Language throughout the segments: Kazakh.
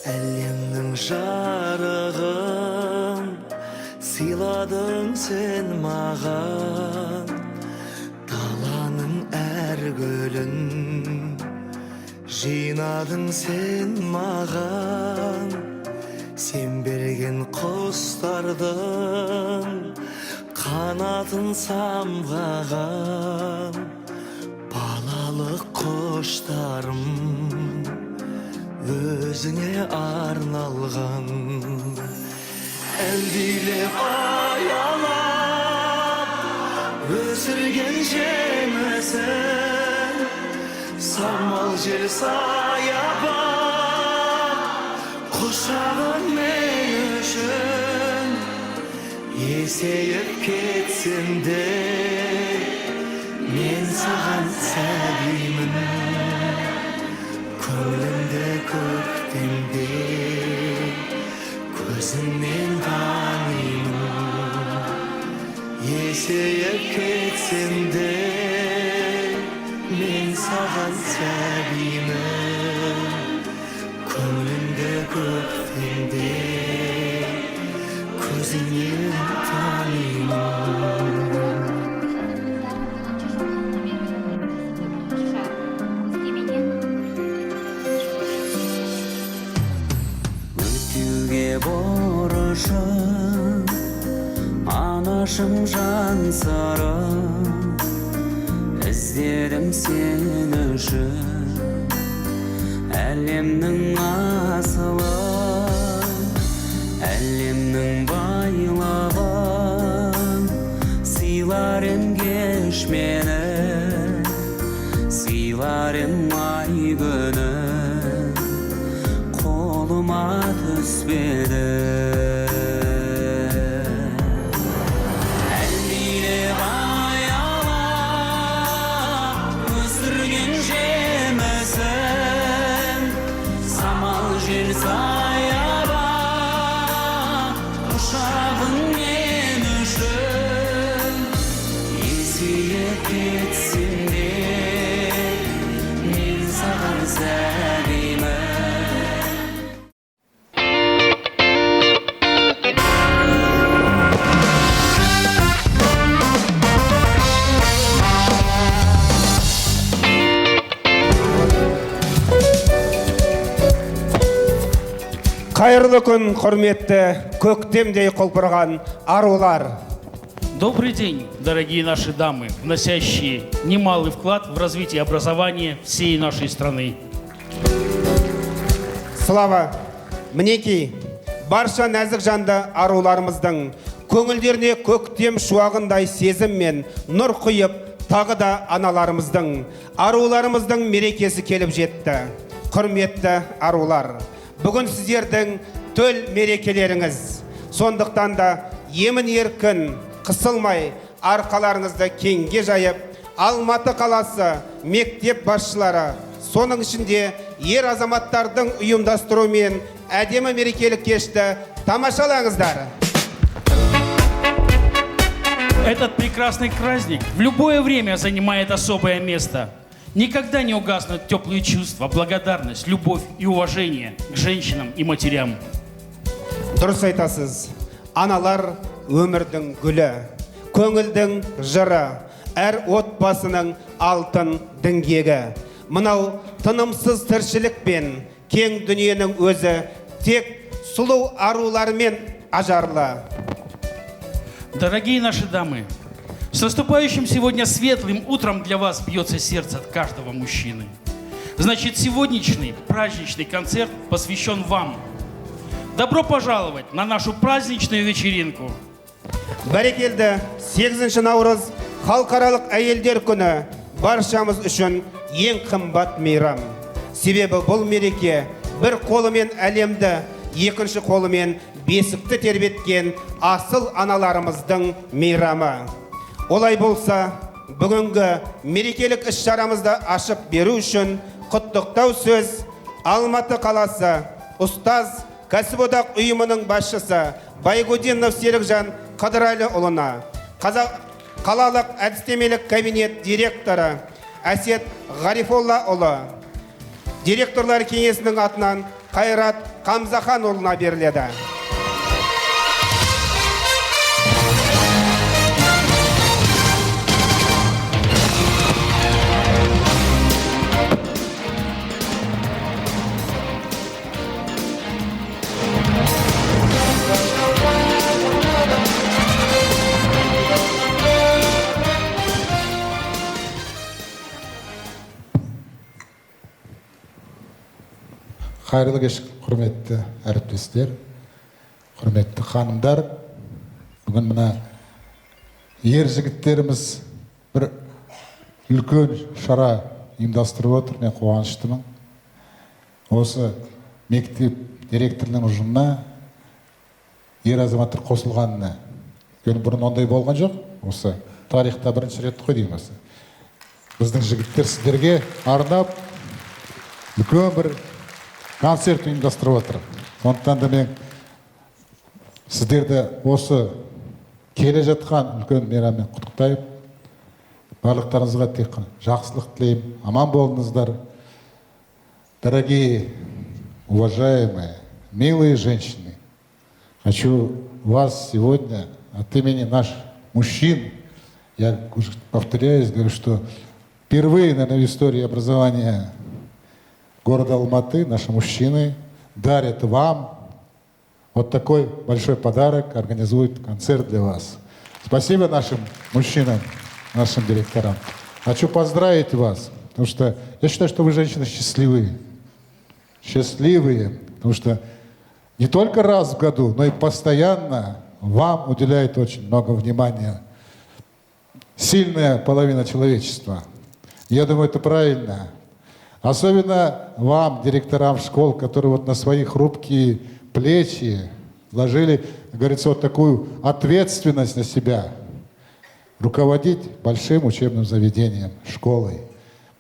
Әлемнің жарығын сыйладың сен маған, даланың әр гүлін жинадың сен маған. Сен берген құстардың қанатын самғаған, балалық құштарым өзіңе арналған. Әлдилеп аялап өсірген жемісін, самал жел саябақ құшағың мен үшін. Есейіп кетсем де мен саған сәлеймін, көңілімді көктемде көзіңнен танимын. Есейіп кетсем де мен саған сәлеймін, көңілімді көктемде көзіңнен танимын. Борышым, анашым жан сырым, іздедім сен үшін әлемнің асылын, әлемнің байлығын. Сыйлар ем кеш мені, сыйлар ем ай күні, қолыма түспеді. Әлдилеп аялап өсірген жемісін, самал жел саябақ құшағың мен үшін. Есейіп кетсем де мен саған сәлеймін. Қайырлы күн, құрметті көктемдей құлпырған арулар. Добрый день, дорогие наши дамы, вносящие немалый вклад в развитие образования всей нашей страны. Слава, мінекей, барша нәзік жанды аруларымыздың көңілдеріне көктем шуағындай сезім мен нұр құйып, тағы да аналарымыздың, аруларымыздың мерекесі келіп жетті. Құрметті арулар, бүгін сіздердің төл мерекелеріңіз. Сондықтан да емін еркін, қысылмай, арқаларыңызды кеңге жайып, Алматы қаласы мектеп басшылары, соның ішінде ер азаматтардың ұйымдастыруымен әдемі мерекелік кешті тамашалаңыздар. Этот прекрасный праздник в любое время занимает особое место. Никогда не угаснут теплые чувства, благодарность, любовь и уважение к женщинам и матерям. Дұрыс айтасыз, аналар өмірдің гүлі, көңілдің жыры, әр отбасының алтын діңгегі. Мынау тынымсыз тіршілік пен кең дүниенің өзі тек сұлу арулармен ажарлы. Дорогие наши дамы, с наступающим сегодня светлым утром для вас бьется сердце от каждого мужчины. Значит, сегодняшний праздничный концерт посвящен вам. Добро пожаловать на нашу праздничную вечеринку. Бәрекелді 8 наурыз халықаралық әйелдер күні баршамыз үшін ең қымбат мейрам. Себебі бұл мереке бір қолымен әлемді, екінші қолымен бесікті тербеткен асыл аналарымыздың мейрамы. Олай болса, бүгінгі мерекелік іс-шарамызды ашып беру үшін құттықтау сөз Алматы қаласы ұстаз кәсіподақ ұйымының басшысы Байгудинов Серікжан Қадырәліұлына, қалалық әдістемелік кабинет директоры Әсет Ғарифоллаұлы, директорлар кеңесінің атынан Қайрат Қамзаханұлына беріледі. Қайырлы кеш, құрметті әріптестер, құрметті ханымдар. Бүгін мына ер жігіттеріміз бір үлкен шара ұйымдастырып отыр. Мен қуаныштымын. Осы мектеп директорының ұжымына ер азаматтар қосылғанына. Өйткені бұрын ондай болған жоқ. Осы тарихта бірінші рет қой дейміз. Біздің жігіттер сіздерге арнап үлкен бір концерт ұйымдастырып отыр. Сондықтан да мен сіздерді осы келе жатқан үлкен мейраммен құттықтайып, барлықтарыңызға тек жақсылық тілеймін, аман болыңыздар. Дорогие, уважаемые, милые женщины, хочу вас сегодня от имени наших мужчин, я уже повторяюсь, говорю, что впервые, наверное, в истории образования города Алматы наши мужчины дарят вам вот такой большой подарок, организуют концерт для вас. Спасибо нашим мужчинам, нашим директорам. Хочу поздравить вас, потому что я считаю, что вы женщины счастливые. Счастливые, потому что не только раз в году, но и постоянно вам уделяет очень много внимания сильная половина человечества. Я думаю, это правильно. Особенно вам, директорам школ, которые вот на свои хрупкие плечи вложили, как говорится, вот такую ответственность на себя. Руководить большим учебным заведением, школой.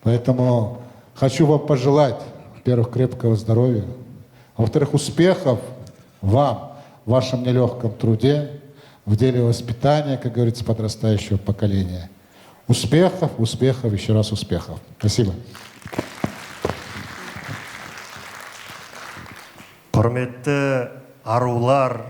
Поэтому хочу вам пожелать, во-первых, крепкого здоровья, а во-вторых, успехов вам в вашем нелегком труде, в деле воспитания, как говорится, подрастающего поколения. Успехов, успехов, еще раз успехов. Спасибо. Құрметті арулар,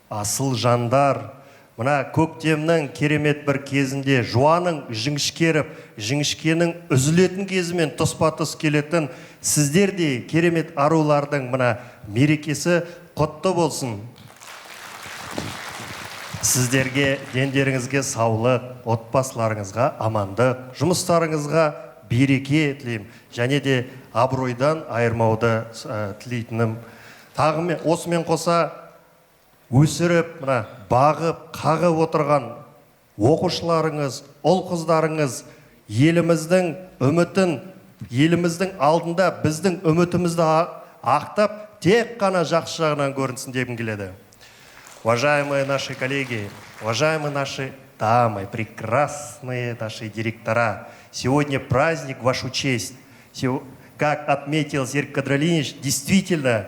асыл жандар, мына көктемнің керемет бір кезінде жуаның жіңішкеріп, жіңішкенің үзілетін кезімен тұспа-тұс келетін сіздердей керемет арулардың мына мерекесі құтты болсын. Сіздерге, дендеріңізге саулық, отбасыларыңызға амандық, жұмыстарыңызға береке тілеймін, және де абыройдан айырмауды тілейтінім. Тағымен осымен қоса өсіріп, бағып, қағып отырған оқушыларыңыз, ұл-қыздарыңыз еліміздің үмітін, еліміздің алдында біздің үмітімізді ақтап, тек қана жақсы жағынан көрінсін дегім келеді. Уважаемые наши коллеги, уважаемые наши дамы, прекрасные наши директора, сегодня праздник в вашу честь. Как отметил Серик Кадралиевич, действительно,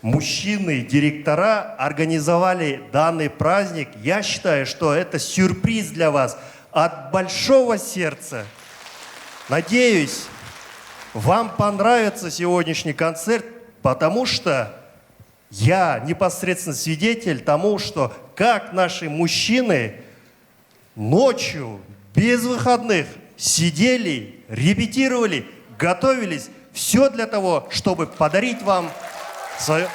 мужчины, директора организовали данный праздник. Я считаю, что это сюрприз для вас от большого сердца. Надеюсь, вам понравится сегодняшний концерт, потому что я непосредственно свидетель тому, что как наши мужчины ночью, без выходных, сидели, репетировали, готовились. Все для того, чтобы подарить вам свою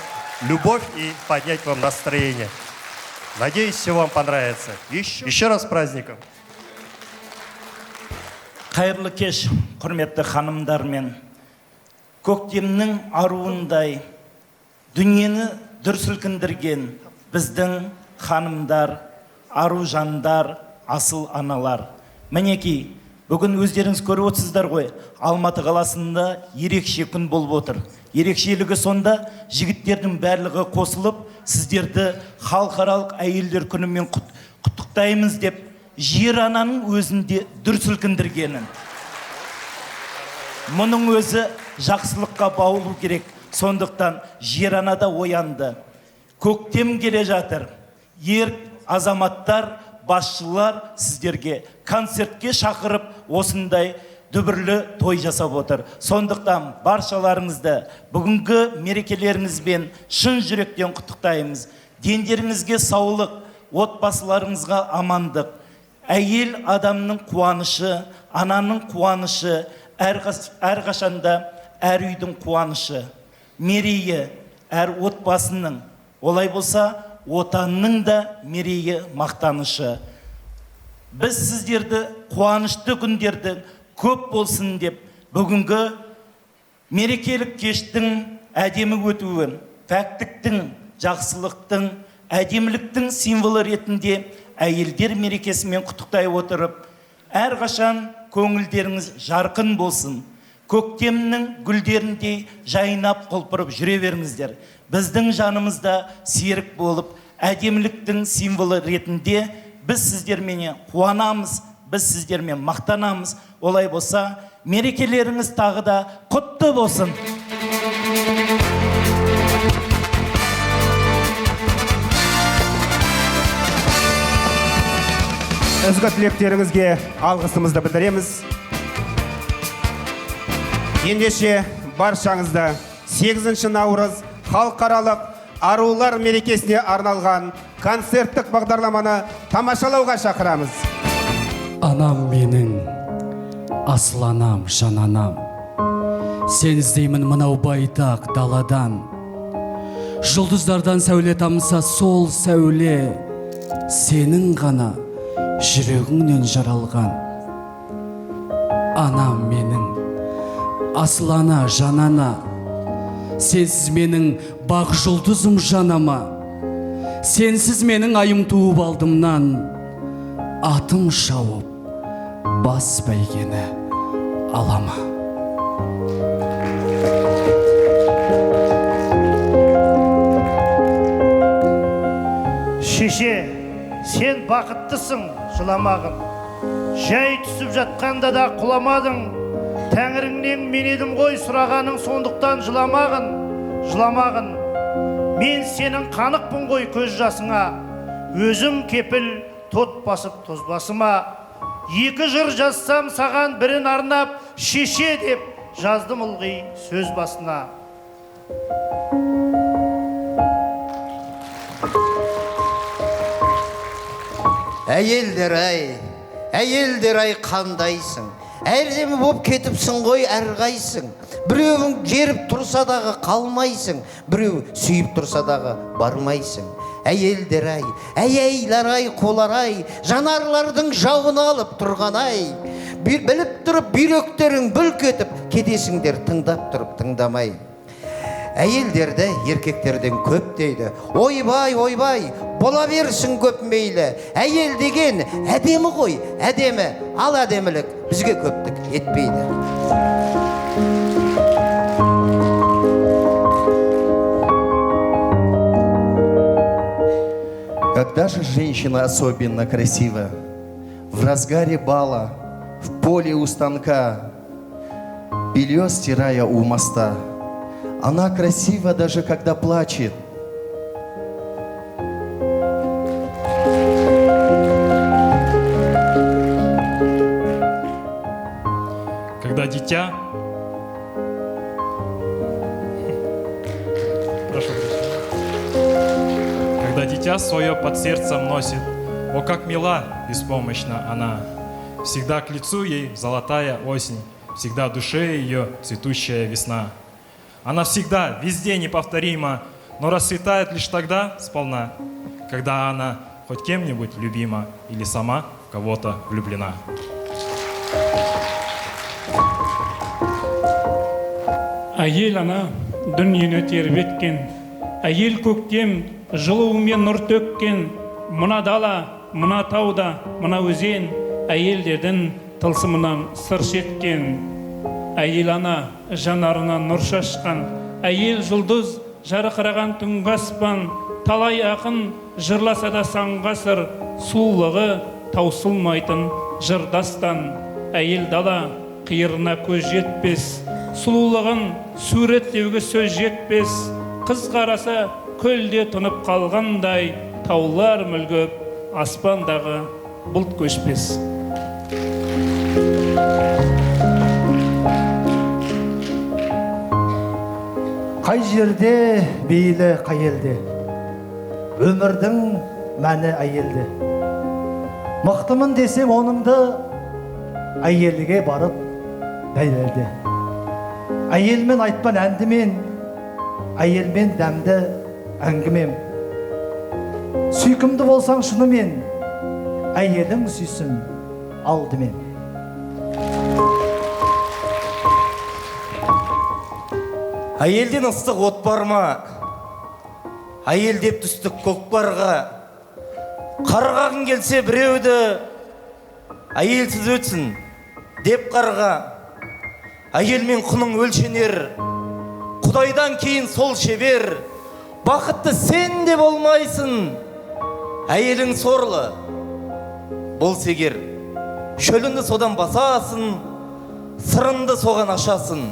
любовь и поднять вам настроение. Надеюсь, все вам понравится. Еще раз с праздником. Қайырлы кеш, құрметті ханымдар мен көктемнің аруындай дүниені дүр сілкіндірген біздің ханымдар, ару жандар, асыл аналар. Мінекей, бүгін өздеріңіз көріп отырсыздар ғой, Алматы қаласында ерекше күн болып отыр. Ерекшелігі сонда жігіттердің барлығы қосылып, сіздерді халықаралық әйелдер күнімен құттықтаймыз деп жер ананың өзінде дүр сілкіндіргенін. Мұның өзі жақсылыққа баулу керек. Сондықтан жер анада оянды. Көктем келе жатыр. Ер азаматтар, басшылар сіздерге концертке шақырып, осындай дүбірлі той жасап отыр. Сондықтан баршаларыңызды бүгінгі мерекелеріңізбен шын жүректен құттықтаймыз. Дендеріңізге саулық, отбасыларыңызға амандық. Әйел адамның қуанышы, ананың қуанышы, әрқашанда әр үйдің қуанышы. Мерейі әр отбасының, олай болса, отанның да мерейі мақтанышы. Біз сіздерді қуанышты күндерді көп болсын деп, бүгінгі мерекелік кештің әдемі өтуі, пәктіктің, жақсылықтың, әдеміліктің символы ретінде әйелдер мерекесімен құттықтай отырып, әрқашан көңілдеріңіз жарқын болсын. Көктемнің гүлдеріндей жайнап құлпырып жүре беріңіздер. Біздің жанымызда серік болып, әдеміліктің символы ретінде біз сіздермен қуанамыз, біз сіздермен мақтанамыз. Олай болса, мерекелеріңіз тағы да құтты болсын. Ізгі тілектеріңізге алғысымызды білдіреміз. Ендеше баршаңызды 8 наурыз халықаралық арулар мерекесіне арналған концерттік бағдарламаны тамашалауға шақырамыз. Анам менің, асланам, жананам, сен іздеймін мынау байтақ даладан. Жұлдыздардан сәуле тамса сол сәуле, сенің ғана жүрегіңнен жаралған. Анам менің, аслана, жанана, сенсіз менің бақ жұлдызым жанама. Сенсіз менің айым туып алдымнан, атым шауып, бас бәйгені алама. Шеше, сен бақыттысың, жыламағын. Жай түсіп жатқанда да құламадың. Тәңіріңнен мен едім ғой сұрағаның, сондықтан жыламағын, жыламағын. Мен сенің қанықпын ғой көз жасыңа, өзім кепіл тот басып тозбасыма. 2 жыр жазсам саған бірін арнап, шеше деп жаздым ылғи сөз басына. Әйелдер ай қандайсың? Әрдемі боп кетіпсің ғой әрғайсың. Біреуің жеріп тұрса дағы қалмайсың, біреу сүйіп тұрса дағы бармайсың. Әйелдер ай, әйейлер ай, қолар ай, жанарлардың жауын алып тұрған ай. Біліп тұрып бүйректерің бүлк етіп, кетесіңдер тыңдап тұрып тыңдамай. Әйелдерді еркектерден көп дейді. Ойбай, ойбай, бола берсін көп мейлі. Әйел деген әдемі ғой, әдемі, ал әдемілік бізге көптік етпейді. Когда же женщина особенно красива? В разгаре бала, в поле у станка, белье стирая у моста. Она красива даже когда плачет. Когда дитя... Прошу прощения. Когда дитя свое под сердцем носит, о, как мила, беспомощна она. Всегда к лицу ей золотая осень, всегда в душе ее цветущая весна. Она всегда, везде неповторима, но расцветает лишь тогда сполна, когда она хоть кем-нибудь любима или сама в кого-то влюблена. Әйел ана дүниені тербеткен, әйел көктем жылуымен нұр төккен, мына дала, мына тауда, мына өзен, әйелдердің тылсымынан сыр шерткен. Әйел ана жанарынан нұр шашқан, әйел жұлдыз жарқыраған түнгі аспан, талай ақын жырласа да сан ғасыр, сұлулығы таусылмайтын жырдастан. Әйел дала қиырына көз жетпес, сұлулығын суреттеуге сөз жетпес, қыз қараса көлде тұнып қалғандай, таулар мүлгіп аспандағы бұлт көшпес. жерде бейлі қайелде, өмірдің мәні әйелде. Мықтымын десем оныңды, әйелге барып дәлелде. Әйелмен айтпан әндімен, әйелмен дәмді әңгімем. Сүйкімді болсаң шынымен, әйелің сүйсін алдымен. Әйелден ыстық от бар ма? Әйел деп түстік көкпарға. Қарғағың келсе біреуді, әйелсіз өтсін деп қарға. Әйелмен құның өлшенер, Құдайдан кейін сол шебер. Бақытты сен де болмайсың, әйелің сорлы болса егер. Шөлінді содан басасың, сырынды соған ашасың.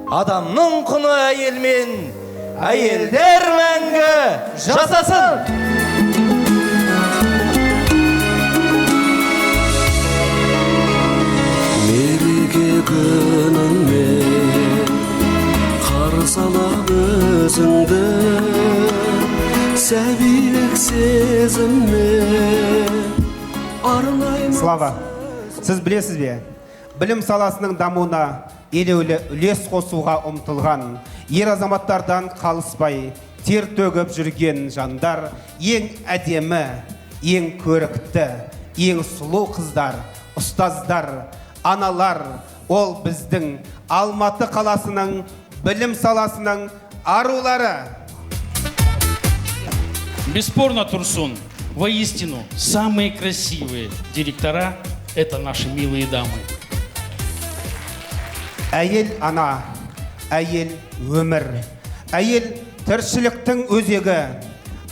Адамның құны әйелмен, әйелдер мәңгі жасасын. Мереке күніңмен қарсы алам өзіңді, сәбилік сезіммен арнаймын. Слава, сіз білесіз бе? Білім саласының дамуына елеулі үлес қосуға ұмтылған, ер азаматтардан қалыспай тер төгіп жүрген жандар, ең әдемі, ең көрікті, ең сұлу қыздар, ұстаздар, аналар, ол біздің Алматы қаласының білім саласының арулары. Бесспорно, Турсун, воистину, самые красивые директора – это наши милые дамы. Әйел ана, әйел өмір, әйел тіршіліктің өзегі,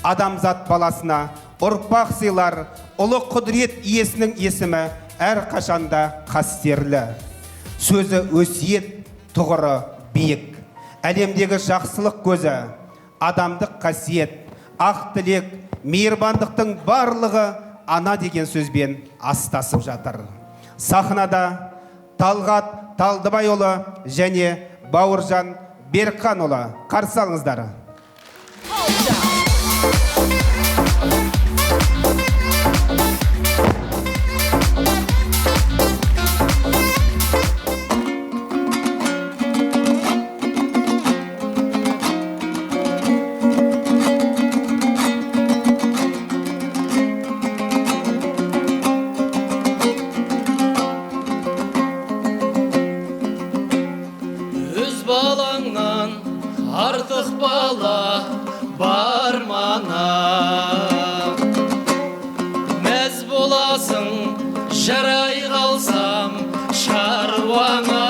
адамзат баласына ұрпақ сыйлар, ұлы құдірет иесінің есімі әр қашанда қастерлі. Сөзі өсиет, тұғыры биік, әлемдегі жақсылық көзі, адамдық қасиет, ақ тілек, мейірбандықтың барлығы ана деген сөзбен астасып жатыр. Сахнада Талғат Талдыбайұлы және Бауыржан Берқанұлы, қарсы алыңыздар. Артық бала бар мана, мәз боласың, жарай қалсам шаруана.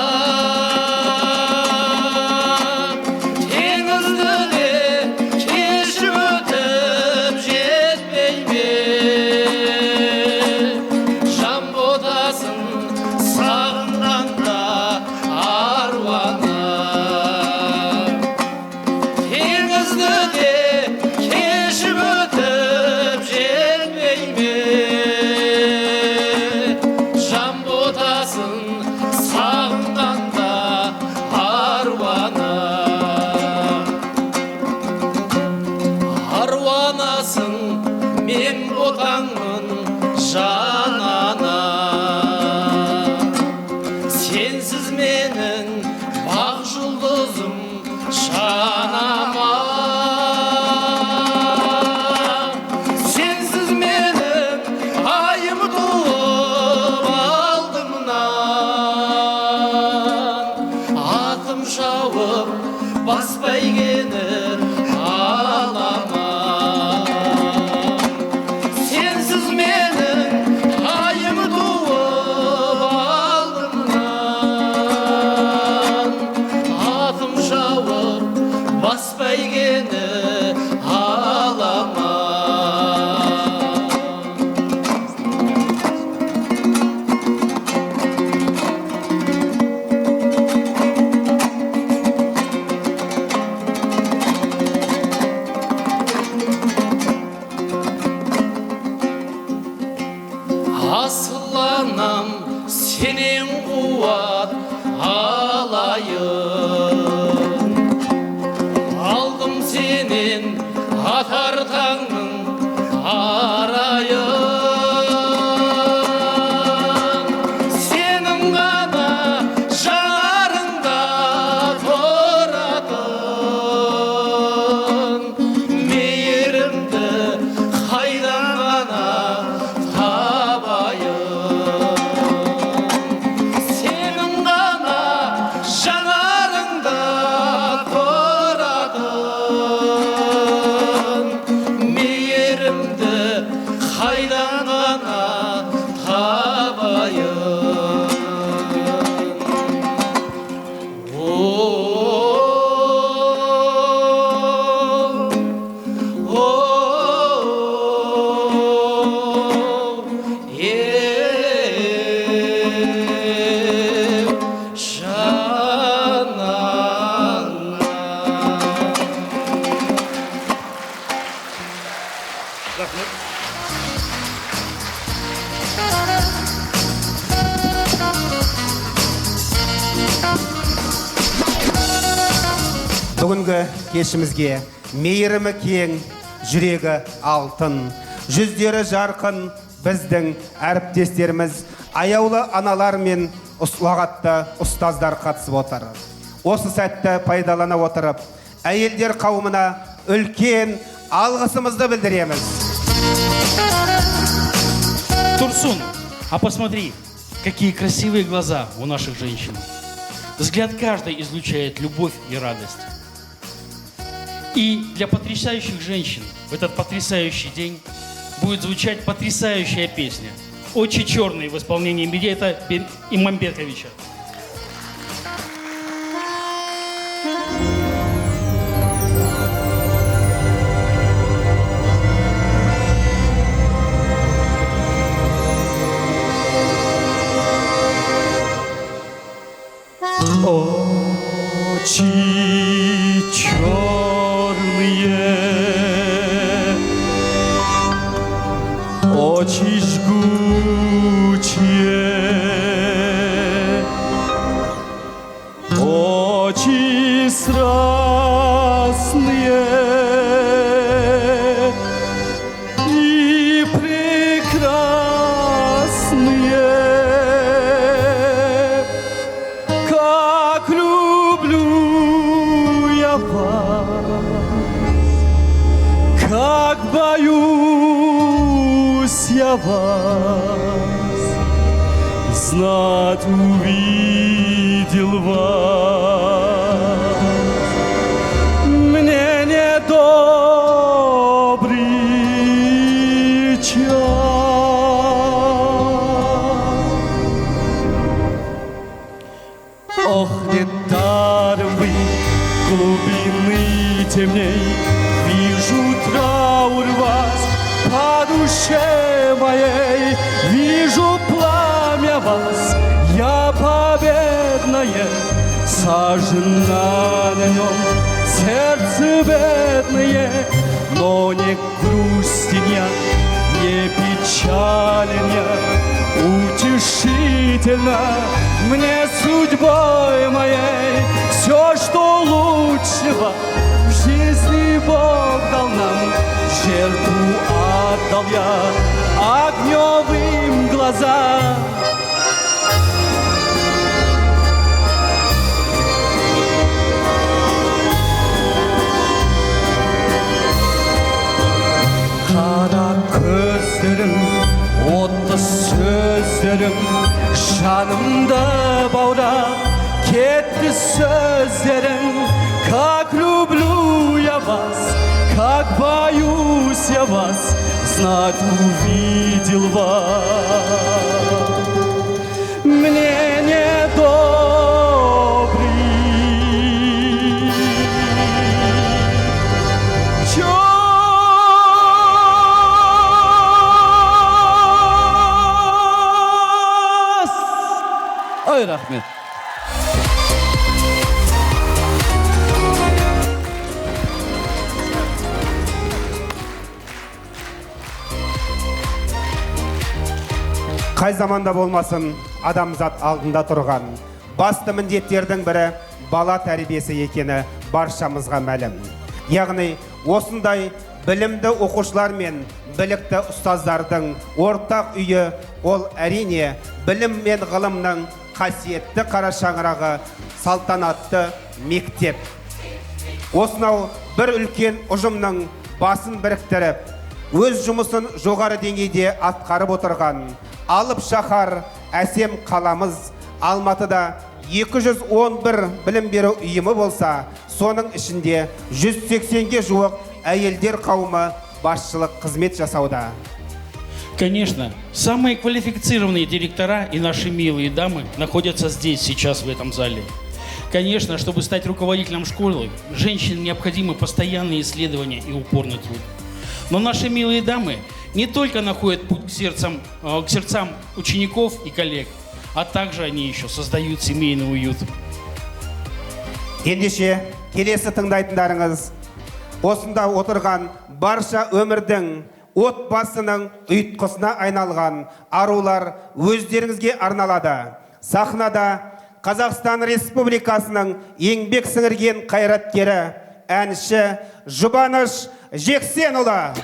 Теңізді де кешіп өтіп жетпей ме, жан ботасын сағынғанда аруана. Мен ботаңмын жанана, сенсіз менің бақ жұлдызым жанама. Сенсіз менің айым туып алдымнан, атым шауып баспай келер алама. Aslanam senin kuat alayın, Бүгінгі кешімізге мейірімі кең, жүрегі алтын, жүздері жарқын біздің әріптестеріміз, аяулы аналар мен ұлағатты ұстаздар қатысып отыр. Осы сәтті пайдалана отырып, әйелдер қауымына үлкен алғысымызды білдіреміз. Турсун, а посмотри, какие красивые глаза у наших женщин. Взгляд каждой излучает любовь и радость. И для потрясающих женщин в этот потрясающий день будет звучать потрясающая песня «Очи черные» в исполнении Медета Имамбековича. Очи черные, очи жгучие, очи страстные и прекрасные. Как люблю я вас, как боюсь я вас, знать увидел вас, мне недобрый час. Ох, недаром вы глубины темней, вижу траур вас по душе моей, вижу пламя вас, я победное, сожжена на нем сердце бедное, но не грустен я, не печален я, утешительно мне судьбой моей все, что лучшего в жизни Бог дал нам, жертву отдал я огневым глазам. Қара көздерің, отты сөздерің, жанымды баурап кетті сөздерің. Как люблю я вас, как боюсь я вас, знать увидел вас. Мне недобрый час. Ой, рахмет. Қай заманда болмасын, адамзат алдында тұрған басты міндеттердің бірі бала тәрбиесі екені баршамызға мәлім. Яғни осындай білімді оқушылар мен білікті ұстаздардың ортақ үйі ол әрине білім мен ғылымның қасиетті қара шаңырағы салтанатты мектеп. Осынау бір үлкен ұжымның басын біріктіріп, өз жұмысын жоғары деңгейде атқарып отырған алып шаһар әсем қаламыз Алматыда 211 білім беру ұйымы болса, соның ішінде 180-ге жуық әйелдер қауымы басшылық қызмет жасауда. Конечно, самые квалифицированные директора и наши милые дамы находятся здесь, сейчас, в этом зале. Конечно, чтобы стать руководителем школы, женщинам необходимы постоянные исследования и упорный труд. Но наши милые дамы не только находят путь к сердцам учеников и коллег, а также они еще создают семейный уют. Ендеше, келесі тыңдайтындарыңыз, осында отырған барша өмірдің, отбасының ұйытқысына айналған арулар өздеріңізге арналады. Сахнада Қазақстан Республикасының еңбек сіңірген қайраткері, әнші Жұбаныш Жексенұлы.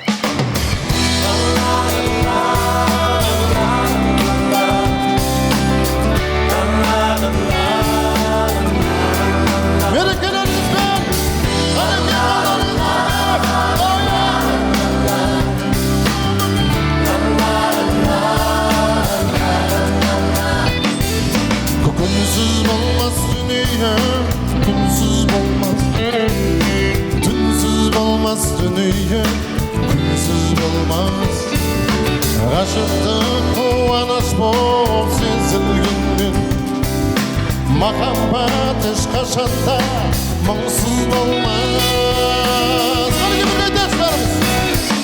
Günsüz olmaz dünya, günsüz olmaz. Dünsüz olmaz dünya, günsüz olmaz. Aşıkta kuvanaş bol sezilgenden, muhabbet eşkaşanda mutsuz olmaz. Hadi gibi ne derslerimiz?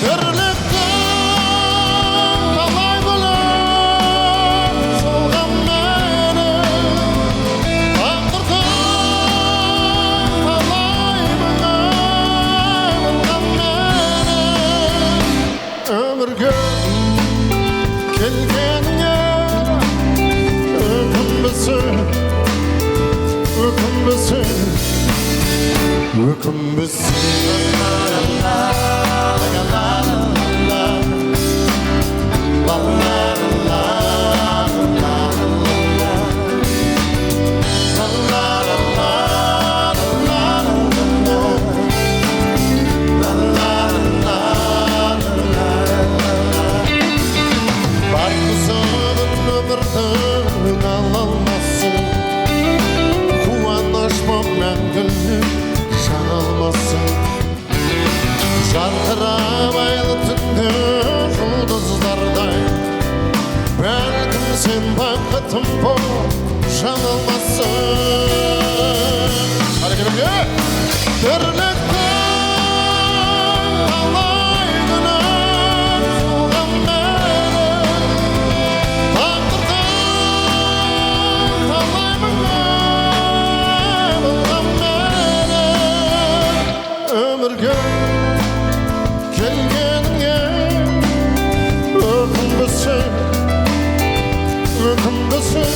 Derlikten kalay bulan solgan beni, taqdirdan kalay bulgan beni. Ömürge kelgenge ökünbüsün, ökünbüsün, ökünbüsün. Жарқырап айлы түнде жұлдыздардай, бәлкім сен бақытым боп жаңылмассың. Тірліктің талай күні солған мені, тағдырдан талай мұңай болған мені. Өмірге kelgenine ökünbüsün, ökünbüsün,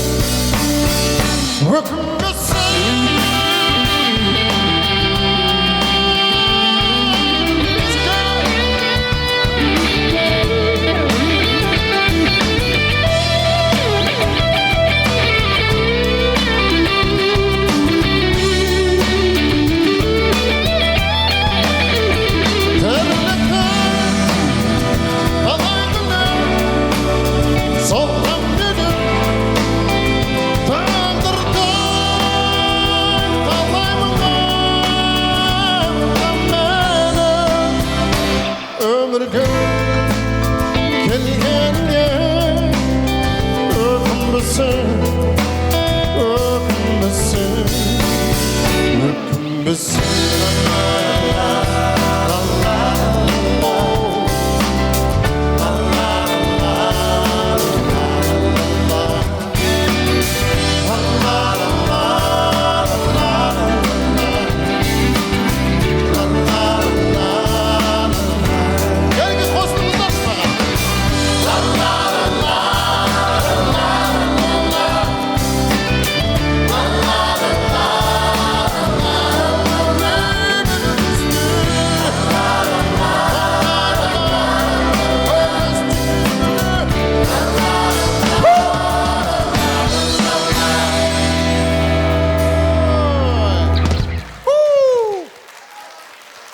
ökünbüsün.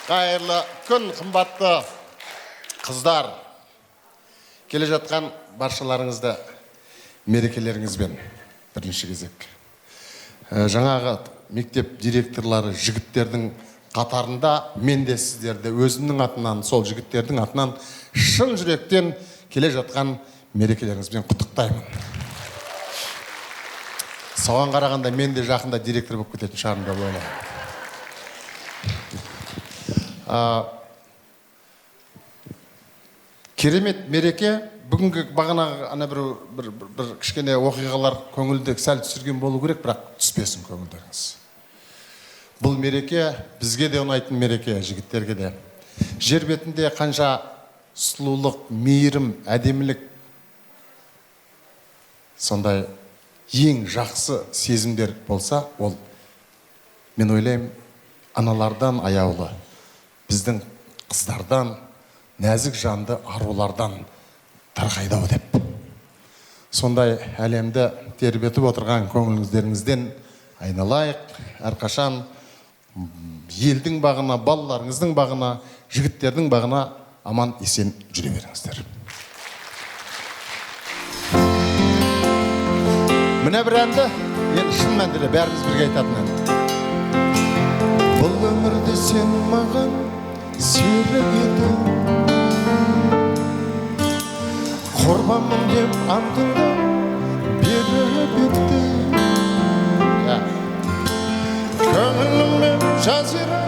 Қайырлы күн, қымбатты қыздар. Келе жатқан баршаларыңызды мерекелеріңізбен бірінші кезек. Жаңағы мектеп директорлары жігіттердің қатарында мен де сіздерді өзімнің атынан, сол жігіттердің атынан шын жүректен келе жатқан мерекелеріңізбен құттықтаймын. Соған қарағанда мен де жақында директор болып кететін шығармын деп ойлаймын. Керемет мереке. Бүгінгі бағанағы ана бір кішкене оқиғалар көңілді сәл түсірген болу керек, бірақ түспесін көңілдеріңіз. Бұл мереке бізге де ұнайтын мереке, жігіттерге де. Жер бетінде қанша сұлулық, мейірім, әдемілік, сондай ең жақсы сезімдер болса, ол мен ойлаймын аналардан аяулы, біздің қыздардан, нәзік жанды арулардан тарқайды деп. Сондай әлемді тербетіп отырған көңіліңіздеріңізден айналайық, әрқашан елдің бағына, балаларыңыздың бағына, жігіттердің бағына аман есен жүре беріңіздер. Міне бір әнді, енді шын мәнінде бәріміз бірге айтатын ән. Бұл өмірде сен маған серік едің, құрбанмын деп антыңды беріп еттің. Көңіліммен жазира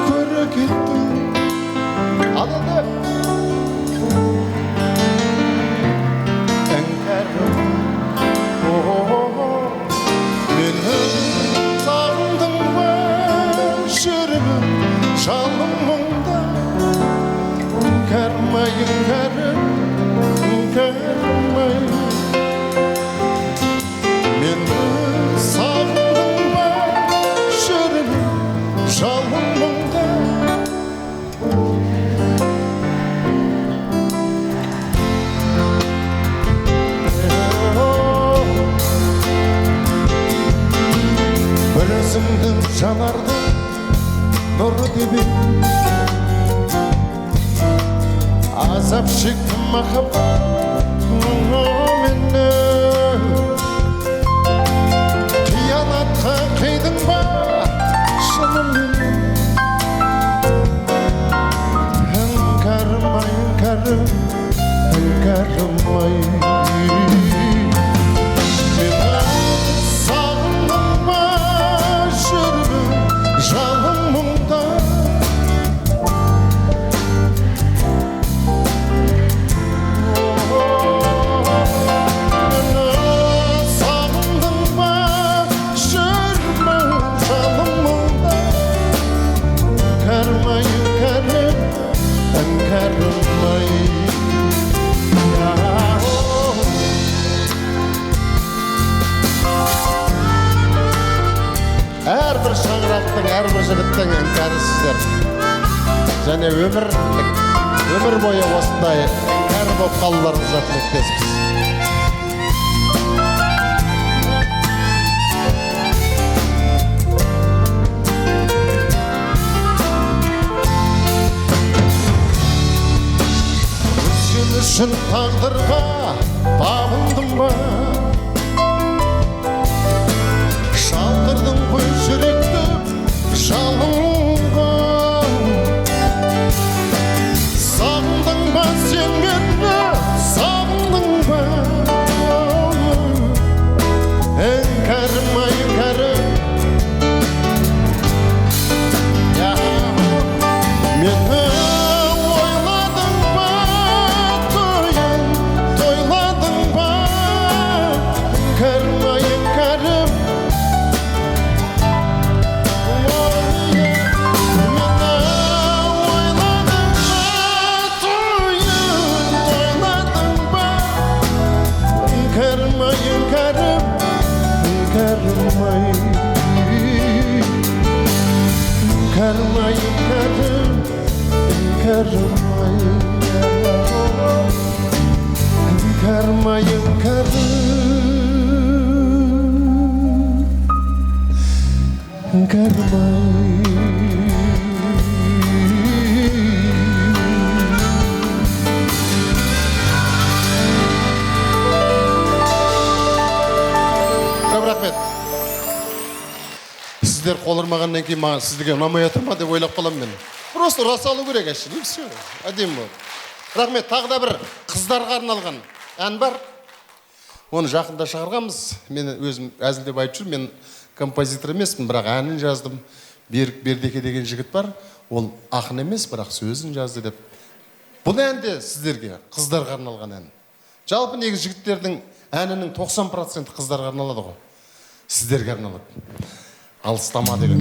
көре кеттің. Ал енді іңкәрім, мені сағындың ба, жүрегім жалын мұңда. Іңкәрмай, іңкәрім, іңкәрмай, мені сағындың ба, жүрегім жалын мұңда. Бір өзіңді жанарды нұры деп азап шектім махаббат менен. Қиянатқа қидың ба шынымен? Іңкәрмай, іңкәрім, іңкәрмай, сағындың ба, жүрегім жалын мұңда. Сағындың ба, жүрегім жалын мұңда. Іңкәрмай, іңкәрім, іңкәрмай. Әрбір шаңырақтың, әрбір жігіттің іңкәрі сіздер. Және өмір бойы осындай іңкәрі болып қалуларыңызға тілектеспіз. Сен үшін тағдырға табындым ба, шалдырдың ғой жүректі жалынға. Сағындың ба сен мені, сағындың ба? Іңкәрім, іңкәрім, мені ойладың ба, тойладың ба? Іңкәрім, іңкәрім, іңкәрмай, іңкәрім, іңкәрмай, іңкәрмай, іңкәрім, іңкәрмай. Көп рахмет. Сіздер қол ұрмағаннан кейін маған сіздерге ұнамай отыр ма деп ойлап қаламын мен. Просто рас алу керек әшін, и все. Әдемі болды. Рахмет, тағы да бір қыздарға арналған ән бар. Оны жақында шығарғанбыз. Мен өзім әзілдеп айтып жүрмін, мен композитор емеспін, бірақ әнін жаздым. Берік Бердеке деген жігіт бар. Ол ақын емес, бірақ сөзін жазды деп. Бұл ән де сіздерге, қыздарға арналған ән. Жалпы негізі жігіттердің әнінің 90% қыздарға арналады ғой. Сіздерге арналады. Алыстама деген.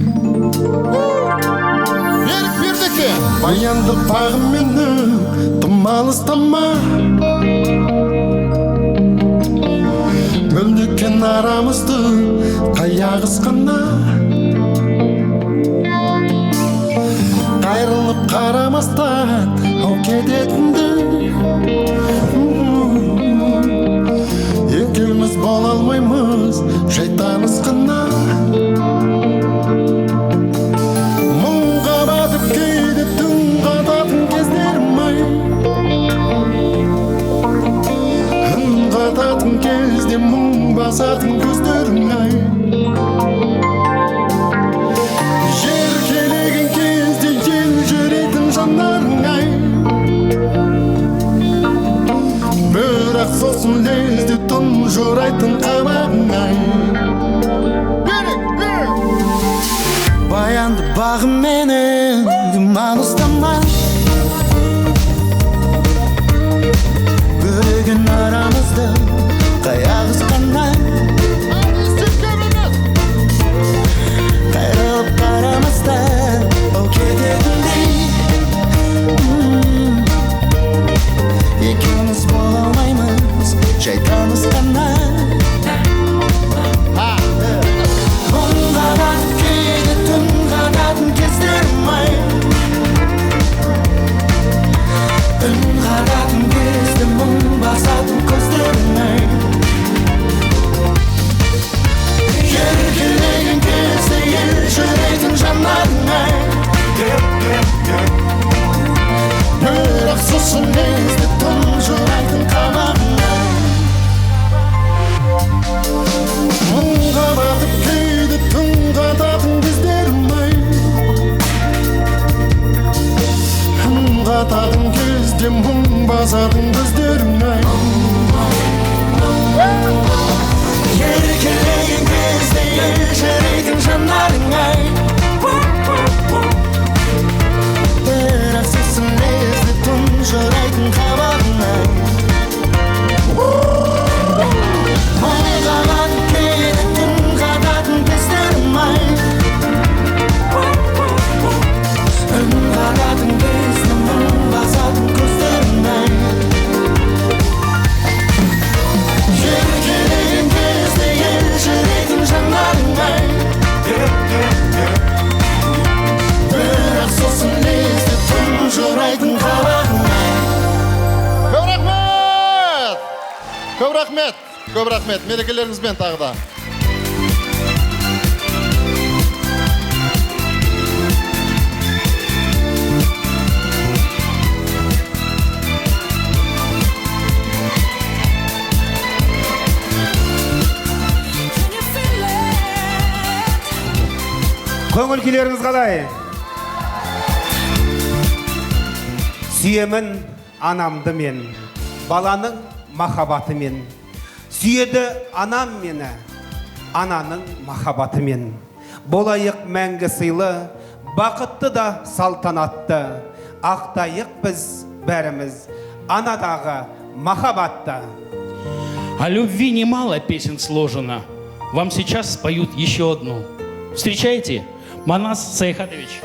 Берік Бердеке. Баянды бағым мені, тым алыстама. бөлдіккен арамызды қаяғысқана қайрылып қарамастан ау кететінді екеуміз бола алмаймыз жай танысқана мұңға батып кейде түн қататын кездерім ай үн қататын кезде мұң басатын көздерің ай еркелеген кезде ел жүретін жандарың ай бірақ сосын лезде тұнжырайтын қабағың ай баянды бағыменен алыстама бөлеген арамызды қаяғысқана қайрылып қарамастан ау кететіндей екеуміз бола алмаймыз жай танысқана мұңға батып кейде түн қататын кездерім ай үн қататын кезде мұң басатын көздерің ай еркелеген кезде ел жүретін жандарың ай бірақ сосын лезде тұнжырайтын қабағың ай мұңға батып кейде түн қататын кездерім ай үн қататын кезде мұң басатын көздерің ай еркелеген кезде ел жүретін жандарың ай бірақ сосын лезде тұнжырайтын қабағың ай мұңға батып кейде түн қататын кездерім ай үн қататын кезде мұң басатын көздерің ай еркелеген кезде ел жүретін жандарың ай бірақ сосын лезде тұнжырайтын қабағың ай Көп рахмет! Көп рахмет! Мерекелеріңізбен тағы да. Көңіл күйлеріңіз қалай? Сүйемін анамды мен, баланың махаббатымен. Сүйеді анам мені, ананың махаббатымен. Болайық мәңгі сыйлы, бақытты да салтанатты. Ақтайық біз бәріміз анадағы махаббатты. О любви немало песен сложено. Вам сейчас споют еще одну. Встречайте, Манас Саихатович.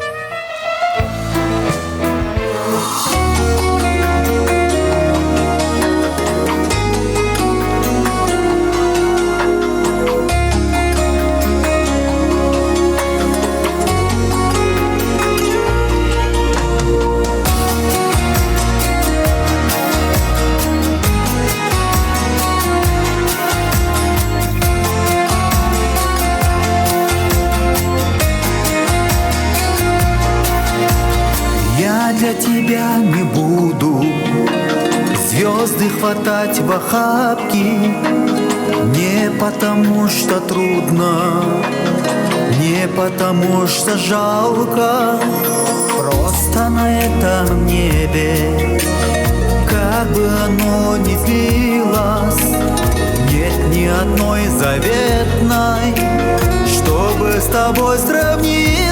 Для тебя не буду звезды хватать в охапки. Не потому что трудно, не потому что жалко. Просто на этом небе, как бы оно ни длилось, нет ни одной заветной, чтобы с тобой сравнилась.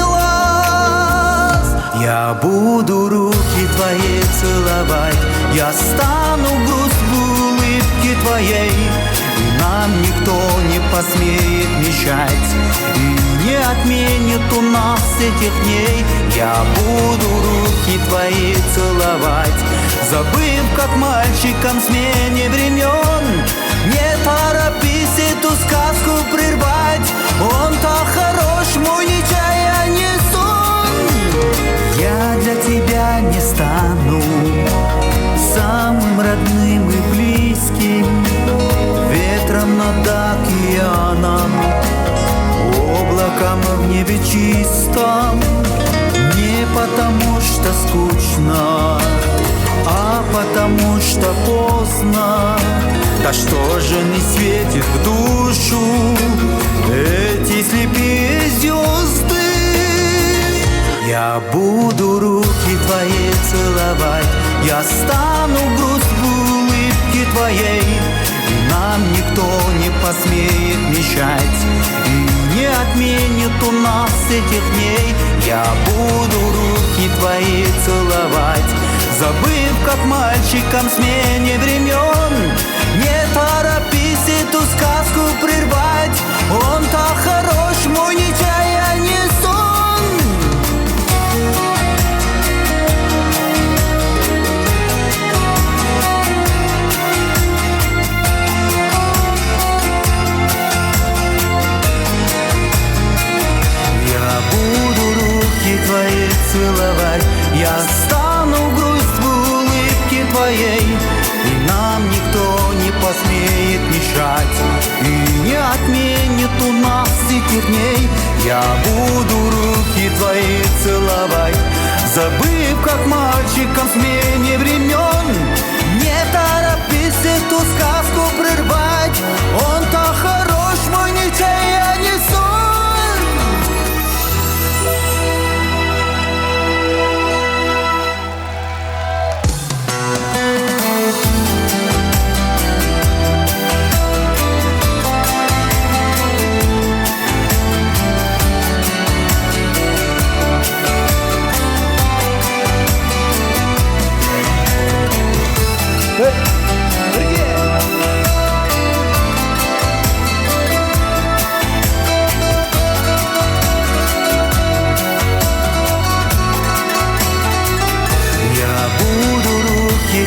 Я буду руки твои целовать, я стану грусть в улыбке твоей, и нам никто не посмеет мешать, и не отменит у нас этих дней. Я буду руки твои целовать, забыв, как мальчиком в смене времен. Не торопись, сказку прервать. Он так хорош, мой нечая не сон. Я для тебя не стану самым родным и близким, ветром над океаном, облаком в небе чистом. Не потому что скучно, а потому что поздно. Да что же не светит в душу эти слепые звезды? Я буду руки твои целовать, я стану грусть в улыбке твоей, и нам никто не посмеет мешать, и не отменит у нас этих дней. Я буду руки твои целовать, забыв, как мальчиком смене времен. Не торопись эту сказку прервать, он так хорош, мой нечая не сон. Я буду руки твои целовать, я стану грусть в улыбке твоей, и нам никто не посмеет мешать, и не отменит у нас этих дней. Я буду руки твои целовать, забыв, как мальчиком в смене времен. Не торопись эту сказку прервать, он так хорош, мой нечая не сон.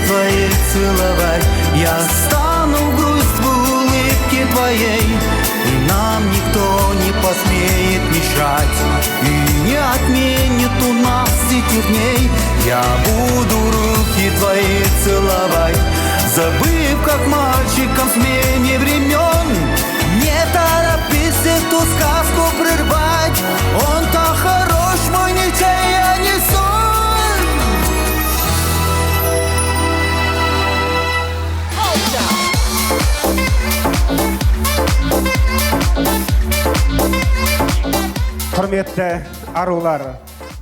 Твои целовать, я стану грусть в улыбке твоей, и нам никто не посмеет мешать, и не отменит у нас этих дней. Я буду руки твои целовать, забыв, как мальчиком в смене времен. Не торопись эту сказку прервать, он так хорош, мой нечая не сон. Құрметті арулар,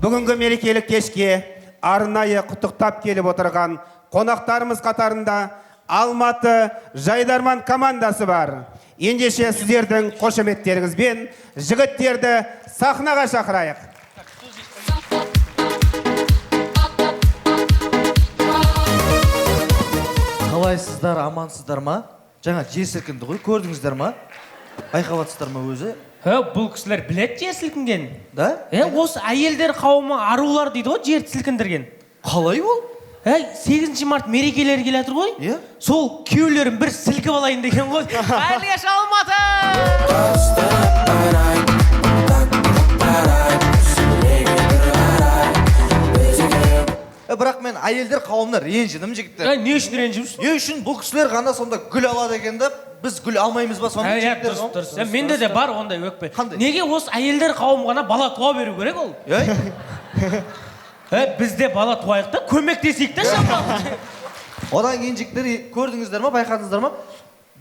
бүгінгі мерекелік кешке арнайы құттықтап келіп отырған қонақтарымыз қатарында Алматы Жайдарман командасы бар. Ендеше сіздердің қошеметтеріңізбен жігіттерді сахнаға шақырайық. Қалайсыздар, амансыздар ма? Жаңа жер сілкінді ғой, көрдіңіздер ма? Байқап жатсыздар ма өзі? Бұл кісілер білет жер сілкінген. Да? Осы әйелдер қауымы арулар дейді ғой, жер сілкіндірген. Қалай ол? 8 март мерекелері келе жатыр ғой? Сол күйеулерін бір сілкіп алайын деген ғой. Қайырлы кеш Алматы! Бірақ мен әйелдер қауымына ренжідім жігіттер. Не үшін ренжімсің? Не үшін бұл кісілер ғана сонда гүл алады екен да, біз гүл алмаймыз ба сонда жігіттер? Дұрыс. Менде де бар ондай өкпе. Неге осы әйелдер қауым ғана бала туа беру керек ол? Бізде бала туайық та, көмектесейік та шамалы. Одан кейін жігіттер көрдіңіздер ма, байқадыңыздар ма?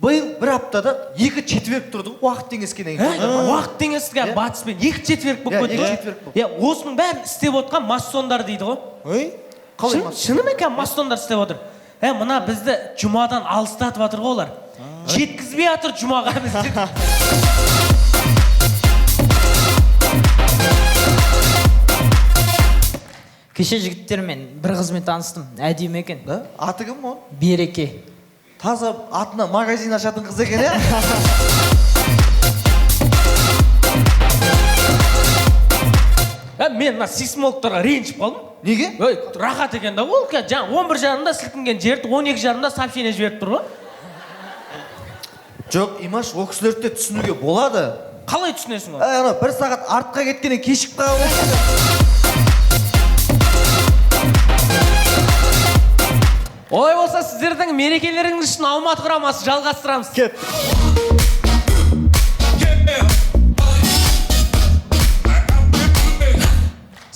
Биыл бір аптада 2 четверг тұрды, уақыт теңескеннен кейін. Уақыт теңескен батыспен 2 четверг болып кетті. Осының бәрін істеп отқан масондар дейді ғой. Шынымен кәм масондар істеп отыр. Мына бізді жұмадан алыстатып жатыр ғой олар. Жеткізбей жатыр жұмаға бізді. Кеше жігіттермен бір қызбен таныстым, әдемі екен. Аты кім ол? Береке. Таза атына магазин ашатын қыз екен, е? Мен сейсмологтарға ренжіп қалдым. Неге? Рахат екен да ол. 11 жарымда сілкінген жерді 12 жарымда сообщение жіберіп тұр ғой. Жоқ, Имаш, ол кісілерді де түсінуге болады. Қалай түсінесің ол? Ана 1 сағат артқа кеткеннен кешігіп қалған. Ой болса сіздердің мерекелеріңіз үшін Алматы құрамасы жалғастырамыз. Кет.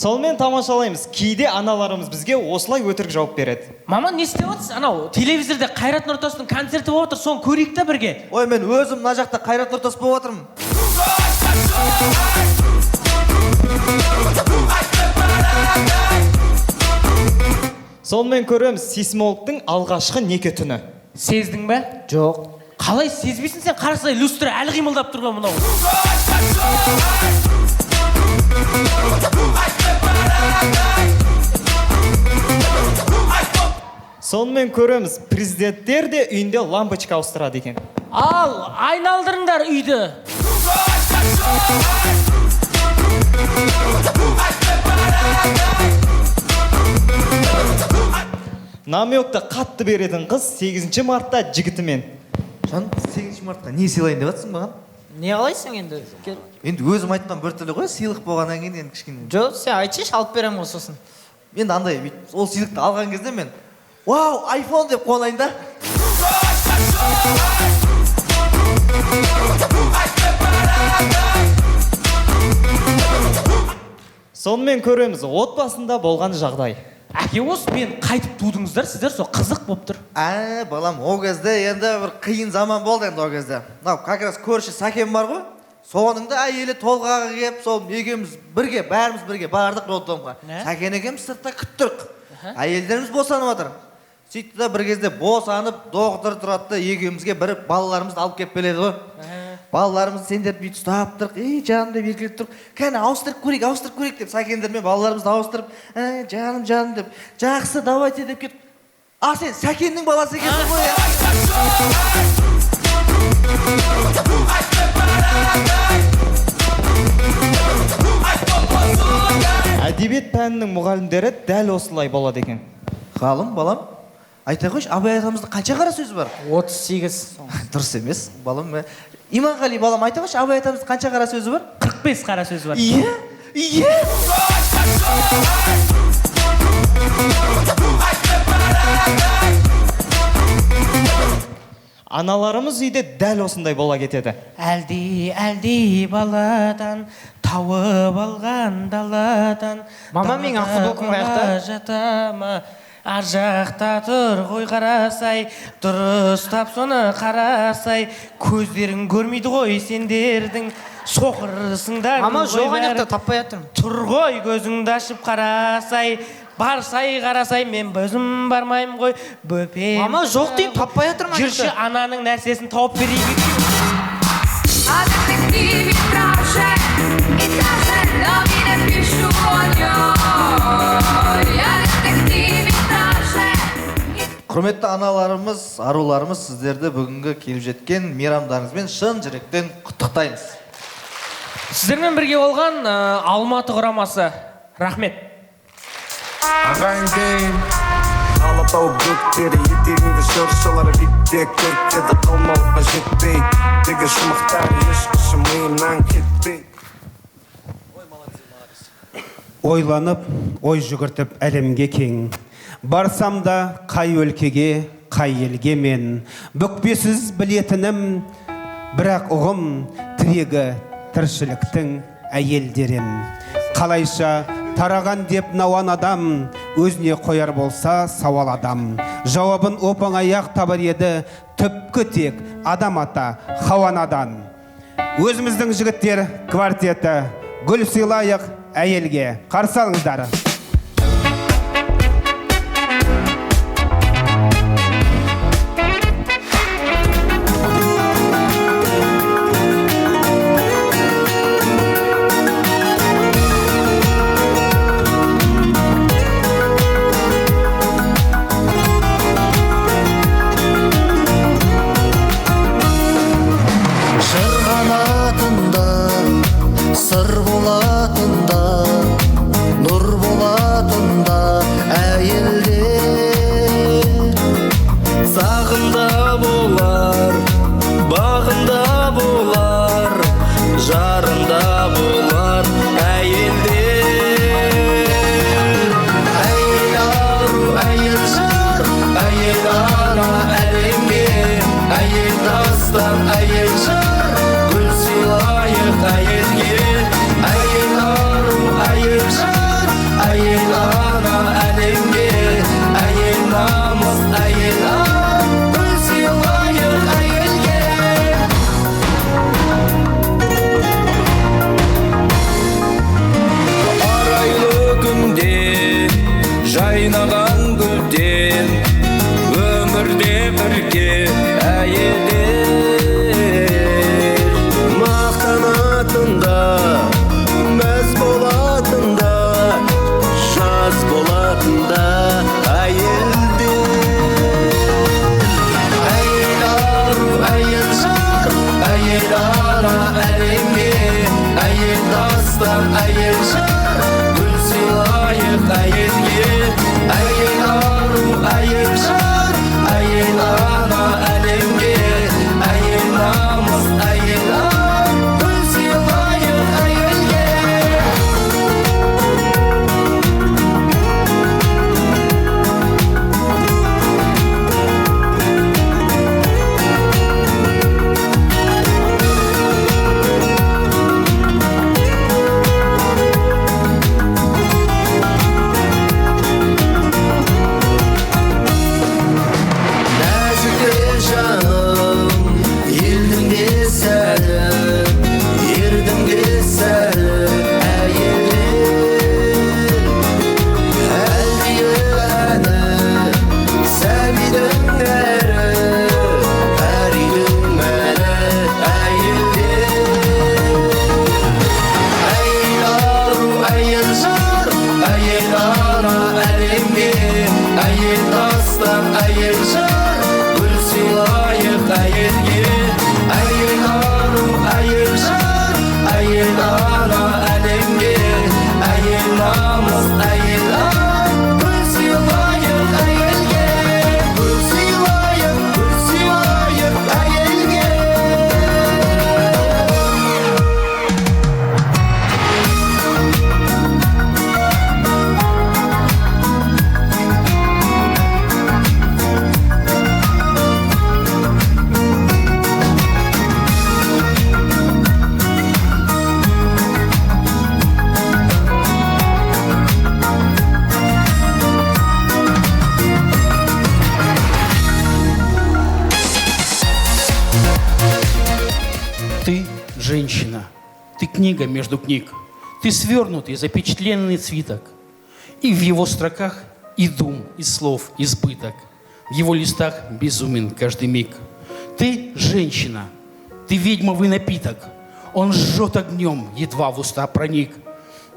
Сонымен тамашалаймыз. Кейде аналарымыз бізге осылай өтірік жауап береді. Маман, не істеп отырсыз? Анау телевизорда Қайрат Нұртастың концерті болып отыр, соны көрейік та бірге. Ой, мен өзім мына жақта Қайрат Нұртас болып отырмын. Сонымен көреміз сейсмологтың алғашқы неке түні. Сездің бе? Жоқ. Қалай сезбейсің сен? Қарасай, люстра әлі қимылдап тұр ғой мынау. Сонымен көреміз президенттер де үйінде лампочка ауыстырады екен. Ал, айналдырыңдар үйді. Намекті қатты беретін қыз 8 мартта жігітімен. Жан, 8 мартқа не сыйлайын деп жатсың маған? Не қалайсың енді? Енді өзім айтқан бір түрлі ғой, сыйлық болғаннан кейін енді кішкене. Жоқ, сен айтшы, алып беремін ғой сосын. Енді андай, ол сыйлықты алған кезде мен, вау, айфон деп қуанайын да. Сонымен көреміз отбасында болған жағдай. Әке, осы мен қайтып тудыңыздар, сіздер сол қызық болып тұр. Балам, о кезде енді бір қиын заман болды енді о кезде. Как раз көрші Сәкен бар ғой, соның да әйелі толғағы кеп, сол екеуміз бірге, бәріміз бірге бардық роддомға. Сәкен екеуміз сыртта күттірік. Әйелдеріміз босанып отыр. Сөйтті да бір кезде босанып, доғдыр тұрады, екеумізге бір балаларымызды алып кеп келеді ғой. Балаларымызды сендер бүйт ұстап тұрық, жаным деп еркелеп тұрық, кәне ауыстырып көрейік деп Сәкендермен балаларымызды ауыстырып, жаным деп, жақсы, давайте деп кет. Сен Сәкеннің баласы екенсің ғой. Әдебиет пәнінің мұғалімдері дәл осылай болады екен. Ғалым, балам, айта қойшы, Абай атамыздың қанша қара сөзі бар? 38. Дұрыс емес, балам. Иманғали, балам, айта қойшы, Абай атамыздың қанша қара сөзі бар? 45 қара сөзі бар. Иә. Аналарымыз үйде дәл осындай бола кетеді. Әлди баладан тауып алған даладан. Мама, мен ақ футболкам қаяқта? Жатама, ар жақта тұр ғой қарасай, дұрыстап соны қарасай, көздерің көрмейді ғой сендердің, соқырсыңдар. Мама, жоқ айнақта таппай жатырмын. Тұр ғой көзіңді ашып қарасай, барсай қарасай, мен бөзім бармайым ғой, бөпем. Мама, жоқ дейін, таппай жатырмын. Жүрші ананың нәрсесін тауып берейік. Құрметті аналарымыз, аруларымыз, сіздерді бүгінгі келіп жеткен мейрамдарыңызбен шын жүректен құттықтаймыз. Сіздермен бірге болған Алматы құрамасы. Рахмет. Ағайын дейін Алатау бөктері етегіңді жоршылары биттек көркеді қалмауға жетпей Деге жұмақтар ешқышы миымнан кетпей Ойланып, ой жүгіртіп әлемге кең Барсам да қай өлкеге, қай елге мен Бүкпесіз білетінім, бірақ ұғым тірегі тіршіліктің әйелдерін Қалайша тараған деп науан адам өзіне қояр болса сауал адам жауабын оп-оңай-ақ табар еді түпкі тек адам ата Хауанадан өзіміздің жігіттер квартеті гүл сыйлайық әйелге қарсы алыңыздар. Сыр болатында, нұр болатында тастан әйел жар гүл сыйлайық әйелге әйел ару әйел жар әйел ана әлемге әйел намыс әйел ар гүл сыйлайық әйелге Ты женщина, ты книга между книг, ты свернутый, запечатленный свиток, и в его строках и дум, и слов избыток, в его листах безумен каждый миг. Ты женщина, ты ведьмовый напиток, он жжет огнем, едва в уста проник,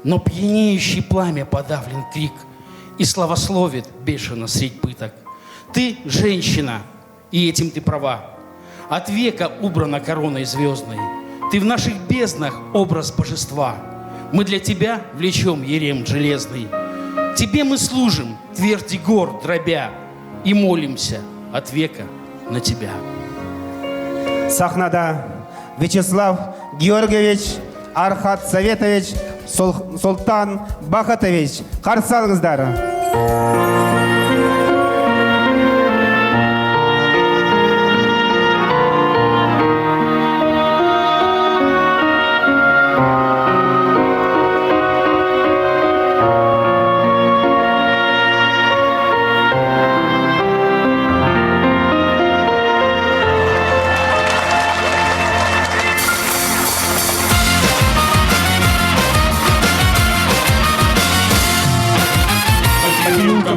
но пьянеющий пламя подавлен крик, и славословит бешено средь пыток. Ты женщина, и этим ты права. От века убрана короной звездной. Ты в наших безднах образ божества. Мы для тебя влечем ерем железный. Тебе мы служим, тверди гор дробя, и молимся от века на тебя. Сахнада Вячеслав Георгиевич Архат Советович Султан Бахатович. Қарсы алыңыздар.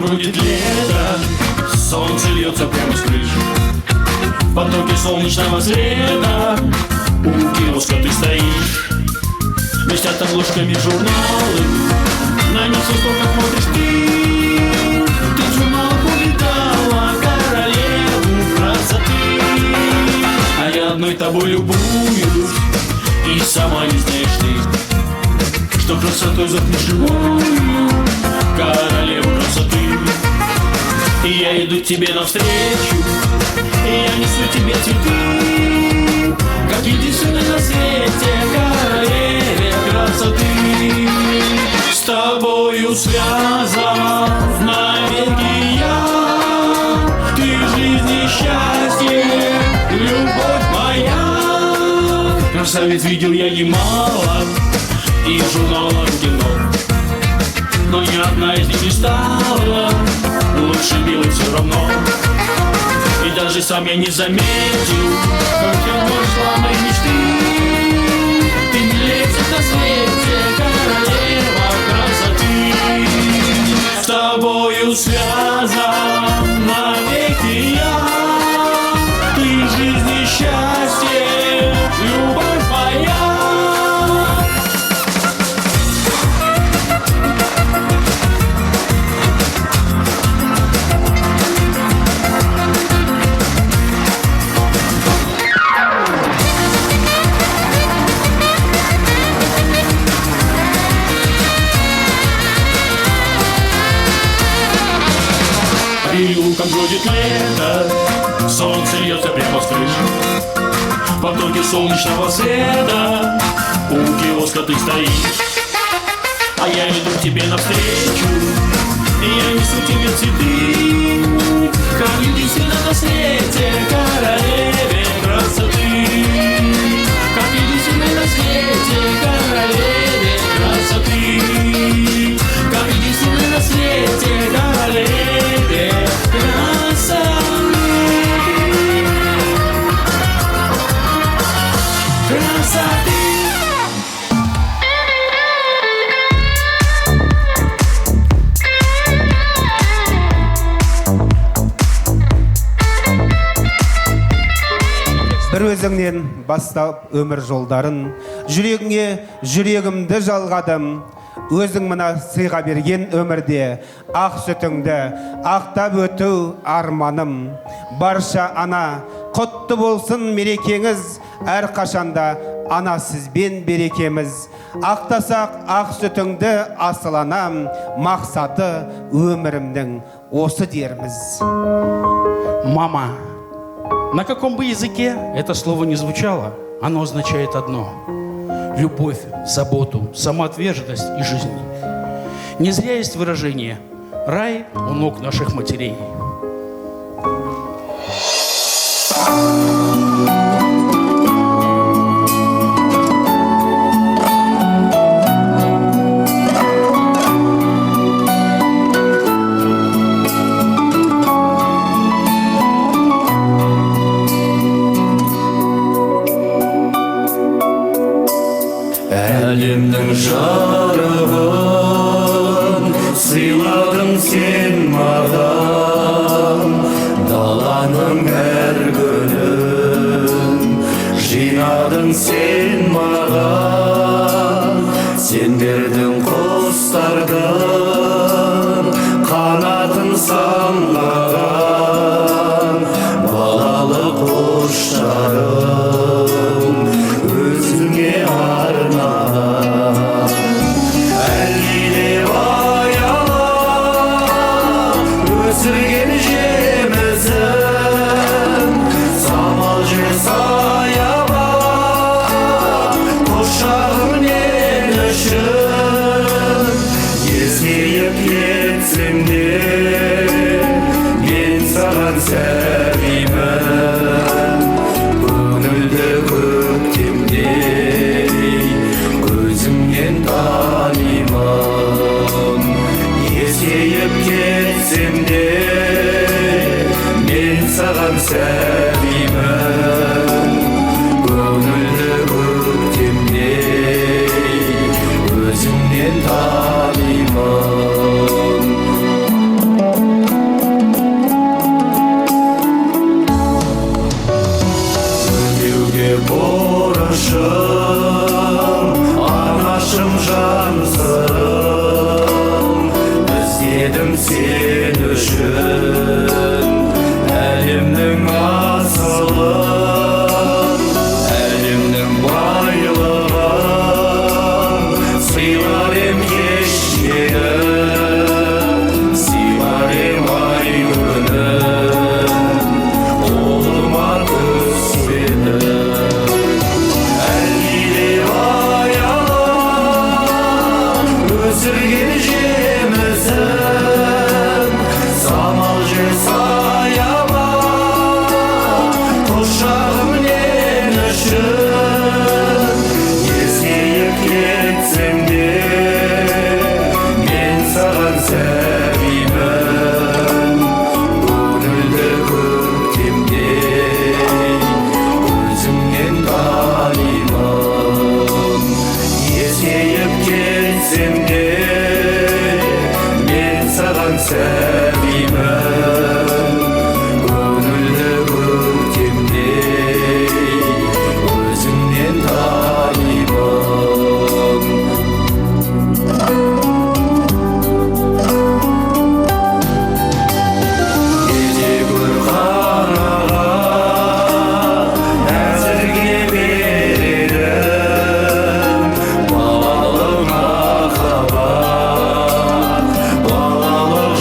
Будет лето, солнце льется прямо с крыши. В потоке солнечного света у киоска ты стоишь. Блестят обложками журналы, на них со сколько смотришь ты. Ты в журналах увидала королеву красоты. А я одной тобой любуюсь, и сама не знаешь ты, что красотой затмишь живую королеву красоты. И я иду тебе навстречу, и я несу тебе цветы, как единственной на свете королеве красоты. С тобою связан навеки я, ты жизнь и счастье, любовь моя. Красавиц видел я немало, и в журналах кино, но ни одна из них не стала лучше милой все равно. И даже сам я не заметил, как я вошла в мои мечты. Ты милее всех на свете, королева красоты. С тобою связан навеки я, ты жизнь и счастье, любовь моя. переулкам бродит лето, солнце льется прямо с крыши. В потоке солнечного света у киоска ты стоишь. А я иду к тебе навстречу, и я несу тебе цветы, как единственная на свете королеве красоты. Как единственная на свете королеве красоты. Как единственная на свете королеве красоты. Красоты. Бір өзіңнен бастап өмір жолдарын, жүрегіңе жүрегімді жалғадым. Өзің мына сыйға берген өмірде ақ сүтіңді ақтап өту арманым. Барша ана, құтты болсын мерекеңіз, әр қашанда ана сізбен берекеміз. Ақтасақ ақ сүтіңді асыланам, мақсаты өмірімнің осы дерміз. Мама. На каком бы языке это слово ни звучало, оно означает одно – любовь, заботу, самоотверженность и жизнь. Не зря есть выражение «рай у ног наших матерей». Әлемнің жарығын сыйладың сен маған, даланың әр гүлін жинадың сен маған. Сен бердің құстардың қанатын самғаған, балалық құштарым өзіңе арнаған. Әлдилеп аялап өсірген жемізім, самал жел саябақ құшағым мен үшін. Есейіп кетсем де мен саған сәбимін, көңілді көктемдей көзімнен танимын. Есейіп кетсем де мен саған сәбимін, көңілді көктемдей көзімнен танимын. Өтеуге борышым, анашым жан сырым, іздедім сен үшін әлемнің асылын, әлемнің байлығын. Сыйлар ем кешегі, сыйлар ем ай күнін, қолыма түспеді. Әлдилеп аялап өсірген жемізім, самал жел саябақ құшағым мен үшін. Есейіп кетсем де мен саған сәбимін, көңілді көктемдей көзімнен танимын. Есейіп кетсем де мен саған сәбимін, көңілді көктемдей көзімнен танимын. Кете гөр қанағат әзірге бередім, балалық махаббат, балалық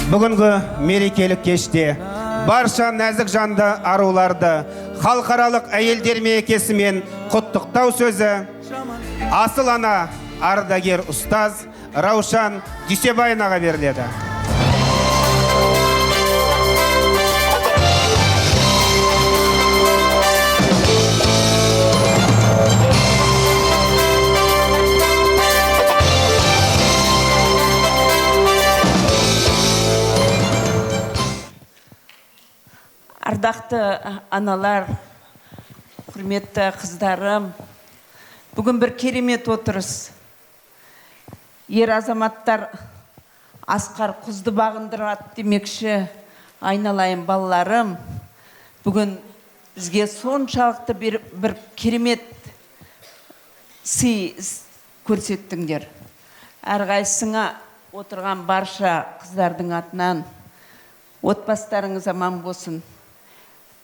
Бүгінгі мерекелік кеште барша нәзік жанды аруларды халықаралық әйелдер мерекесімен құттықтау сөзі асыл ана ардагер ұстаз Раушан Дүйсебайынаға беріледі. Ардақты аналар, құрметті қыздарым, бүгін бір керемет отырыс. Ер азаматтар Асқар құзды бағындырады демекші, айналайын балаларым, бүгін бізге соншалықты бір керемет сый көрсеттіңдер. Әрқайсыңа отырған барша қыздардың атынан отбасыларыңыз аман болсын.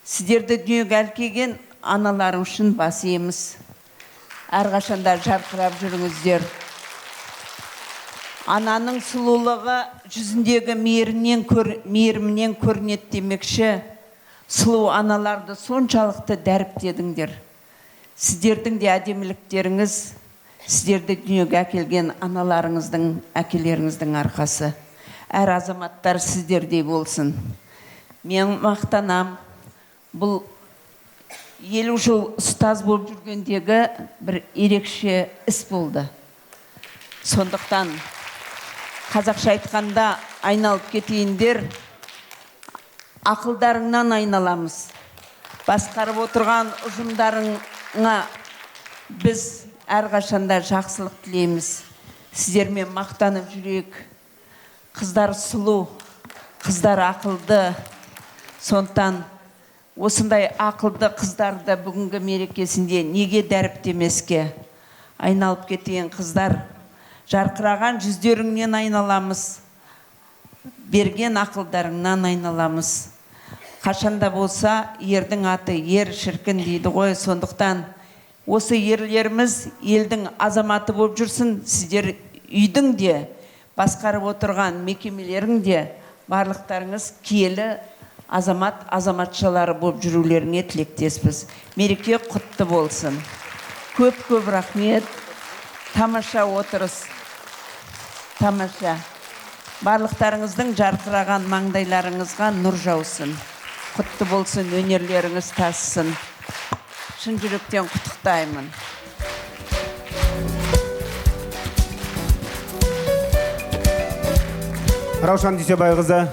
Сіздерді дүниеге әкелген аналарың үшін бас иеміз. Әрқашанда жарқырап жүріңіздер. Ананың сұлулығы жүзіндегі мейірімнен көрінеді демекші, сұлу аналарды соншалықты дәріптедіңдер. Сіздердің де әдеміліктеріңіз, сіздерді дүниеге әкелген аналарыңыздың, әкелеріңіздің арқасы. Әр азаматтар сіздердей болсын. Мен мақтанам. Бұл 50 жыл ұстаз болып жүргендегі бір ерекше іс болды. Сондықтан қазақша айтқанда айналып кетейіндер, ақылдарыңнан айналамыз. Басқарып отырған ұжымдарыңа біз әрқашанда жақсылық тілейміз. Сіздермен мақтанып жүрек. Қыздар сұлу, қыздар ақылды. Сондықтан осындай ақылды қыздарды бүгінгі мерекесінде неге дәріптемеске? Айналып кетейін қыздар, жарқыраған жүздеріңнен айналамыз, берген ақылдарыңнан айналамыз. Қашанда болса, ердің аты ер шіркін дейді ғой. Сондықтан осы ерлеріміз елдің азаматы болып жүрсін. Сіздер үйдің де, басқарып отырған мекемелерің де барлықтарыңыз киелі азамат, азаматшалары болып жүрулеріңе тілектеспіз. Мереке құтты болсын. Көп рахмет. Тамаша отырыс. Тамаша. Барлықтарыңыздың жарқыраған маңдайларыңызға нұр жаусын. Құтты болсын, өнерлеріңіз тассын. Шын жүректен құттықтаймын. Раушан Дүйсебайқызы,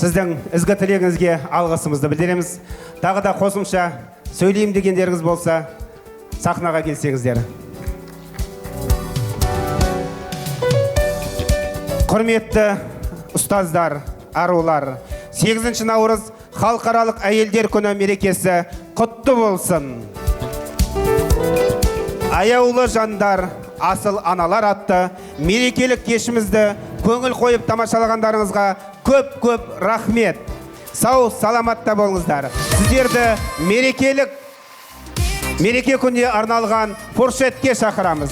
сіздің ізгі тілегіңізге алғысымызды білдіреміз. Тағы да қосымша сөйлейім дегендеріңіз болса, сахнаға келсеңіздер. Құрметті ұстаздар, арулар, 8 наурыз халықаралық әйелдер күні мерекесі құтты болсын. Аяулы жандар, асыл аналар атты мерекелік кешімізді көңіл қойып тамашалағандарыңызға көп рахмет. Сау, саламатта болыңыздар. Сіздерді мереке күніне арналған фуршетке шақырамыз.